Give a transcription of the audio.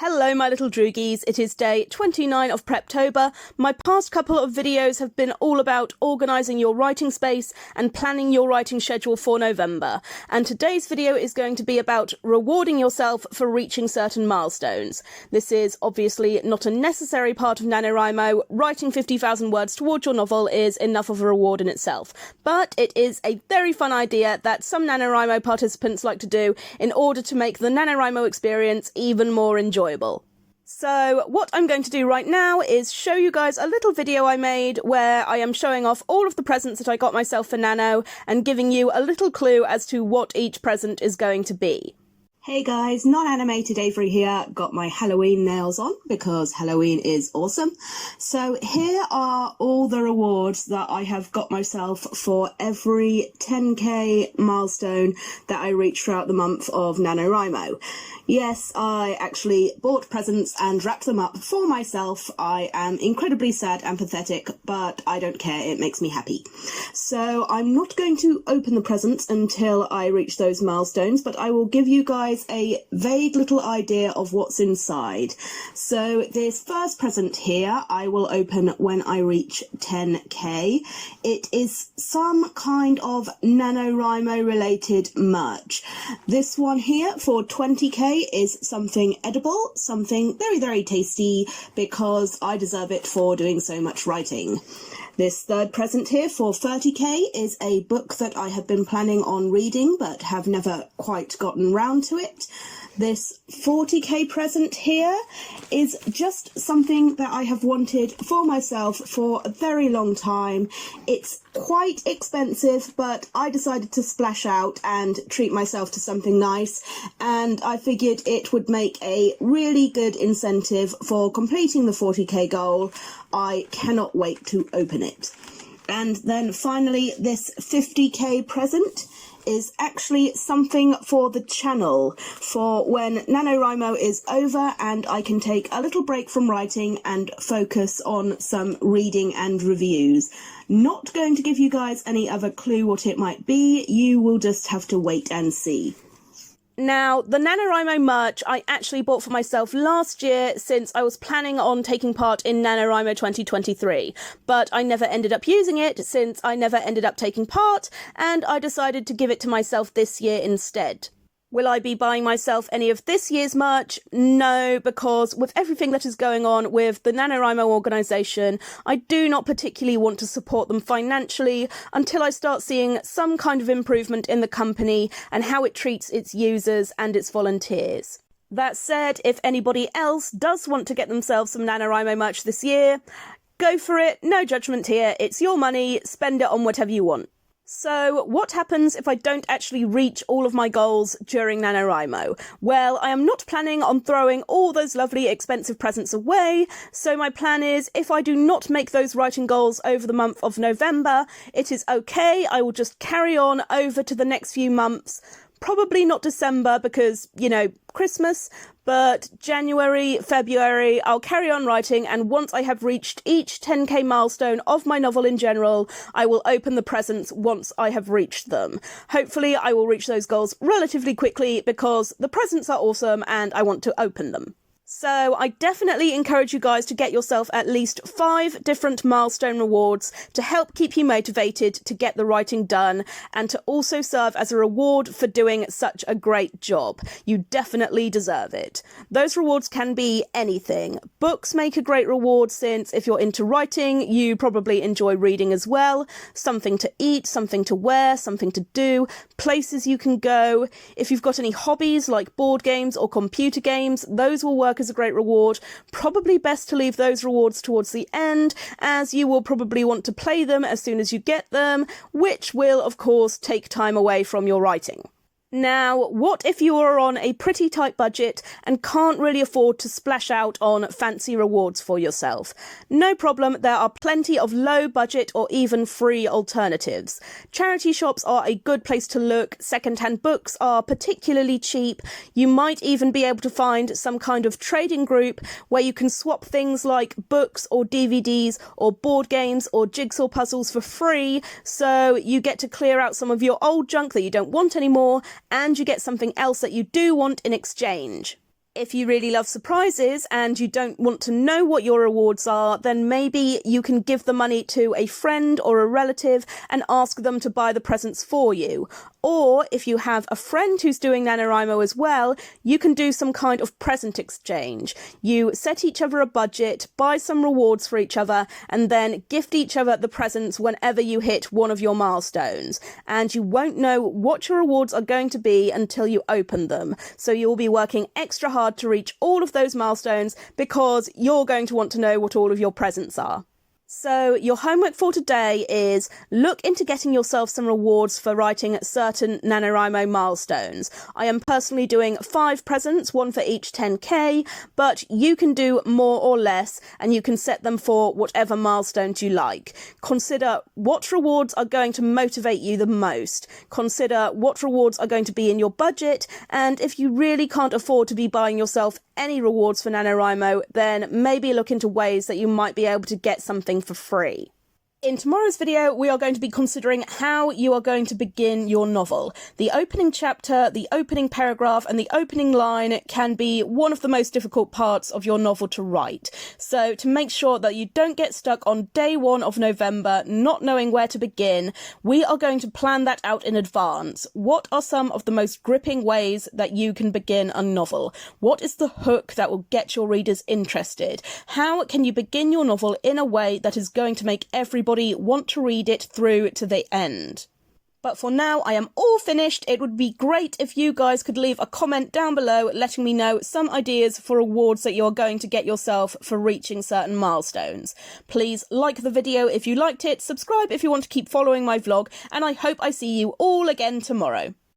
Hello my little droogies, it is day 29 of Preptober. My past couple of videos have been all about organising your writing space and planning your writing schedule for November. And today's video is going to be about rewarding yourself for reaching certain milestones. This is obviously not a necessary part of NaNoWriMo. Writing 50,000 words towards your novel is enough of a reward in itself. But it is a very fun idea that some NaNoWriMo participants like to do in order to make the NaNoWriMo experience even more enjoyable. So what I'm going to do right now is show you guys a little video I made where I am showing off all of the presents that I got myself for Nano and giving you a little clue as to what each present is going to be. Hey guys, non-animated Avery here, got my Halloween nails on because Halloween is awesome. So here are all the rewards that I have got myself for every 10k milestone that I reach throughout the month of NaNoWriMo. Yes, I actually bought presents and wrapped them up for myself. I am incredibly sad and pathetic, but I don't care, it makes me happy. So I'm not going to open the presents until I reach those milestones, but I will give you guys a vague little idea of what's inside. So this first present here I will open when I reach 10k. It is some kind of NaNoWriMo related merch. This one here for 20k is something edible, something very, very tasty, because I deserve it for doing so much writing. This third present here for 30k is a book that I have been planning on reading but have never quite gotten round to it. This 40k present here is just something that I have wanted for myself for a very long time. It's quite expensive, but I decided to splash out and treat myself to something nice, and I figured it would make a really good incentive for completing the 40k goal. I cannot wait to open it. And then finally, this 50k present is actually something for the channel, for when NaNoWriMo is over and I can take a little break from writing and focus on some reading and reviews. Not going to give you guys any other clue what it might be, you will just have to wait and see. Now, the NaNoWriMo merch I actually bought for myself last year since I was planning on taking part in NaNoWriMo 2023, but I never ended up using it since I never ended up taking part, and I decided to give it to myself this year instead. Will I be buying myself any of this year's merch? No, because with everything that is going on with the NaNoWriMo organisation, I do not particularly want to support them financially until I start seeing some kind of improvement in the company and how it treats its users and its volunteers. That said, if anybody else does want to get themselves some NaNoWriMo merch this year, go for it, no judgment here, it's your money, spend it on whatever you want. So, what happens if I don't actually reach all of my goals during NaNoWriMo? Well, I am not planning on throwing all those lovely expensive presents away, so my plan is, if I do not make those writing goals over the month of November, it is okay, I will just carry on over to the next few months. Probably not December because, you know, Christmas, but January, February, I'll carry on writing, and once I have reached each 10k milestone of my novel in general, I will open the presents once I have reached them. Hopefully I will reach those goals relatively quickly because the presents are awesome and I want to open them. So I definitely encourage you guys to get yourself at least 5 different milestone rewards to help keep you motivated to get the writing done and to also serve as a reward for doing such a great job. You definitely deserve it. Those rewards can be anything. Books make a great reward since if you're into writing, you probably enjoy reading as well. Something to eat, something to wear, something to do, places you can go. If you've got any hobbies like board games or computer games, those will work as a great reward. Probably best to leave those rewards towards the end, as you will probably want to play them as soon as you get them, which will of course take time away from your writing. Now, what if you are on a pretty tight budget and can't really afford to splash out on fancy rewards for yourself? No problem, there are plenty of low budget or even free alternatives. Charity shops are a good place to look, second-hand books are particularly cheap, you might even be able to find some kind of trading group where you can swap things like books or DVDs or board games or jigsaw puzzles for free, so you get to clear out some of your old junk that you don't want anymore and you get something else that you do want in exchange. If you really love surprises and you don't want to know what your rewards are, then maybe you can give the money to a friend or a relative and ask them to buy the presents for you. Or if you have a friend who's doing NaNoWriMo as well, you can do some kind of present exchange. You set each other a budget, buy some rewards for each other, and then gift each other the presents whenever you hit one of your milestones. And you won't know what your rewards are going to be until you open them. So you'll be working extra hard to reach all of those milestones because you're going to want to know what all of your presents are. So your homework for today is look into getting yourself some rewards for writing certain NaNoWriMo milestones. I am personally doing 5 presents, one for each 10k, but you can do more or less and you can set them for whatever milestones you like. Consider what rewards are going to motivate you the most. Consider what rewards are going to be in your budget, and if you really can't afford to be buying yourself any rewards for NaNoWriMo, then maybe look into ways that you might be able to get something for free. In tomorrow's video, we are going to be considering how you are going to begin your novel. The opening chapter, the opening paragraph, and the opening line can be one of the most difficult parts of your novel to write. So to make sure that you don't get stuck on day 1 of November not knowing where to begin, we are going to plan that out in advance. What are some of the most gripping ways that you can begin a novel? What is the hook that will get your readers interested? How can you begin your novel in a way that is going to make everybody want to read it through to the end? But for now, I am all finished. It would be great if you guys could leave a comment down below letting me know some ideas for awards that you're going to get yourself for reaching certain milestones. Please like the video if you liked it, subscribe if you want to keep following my vlog, and I hope I see you all again tomorrow.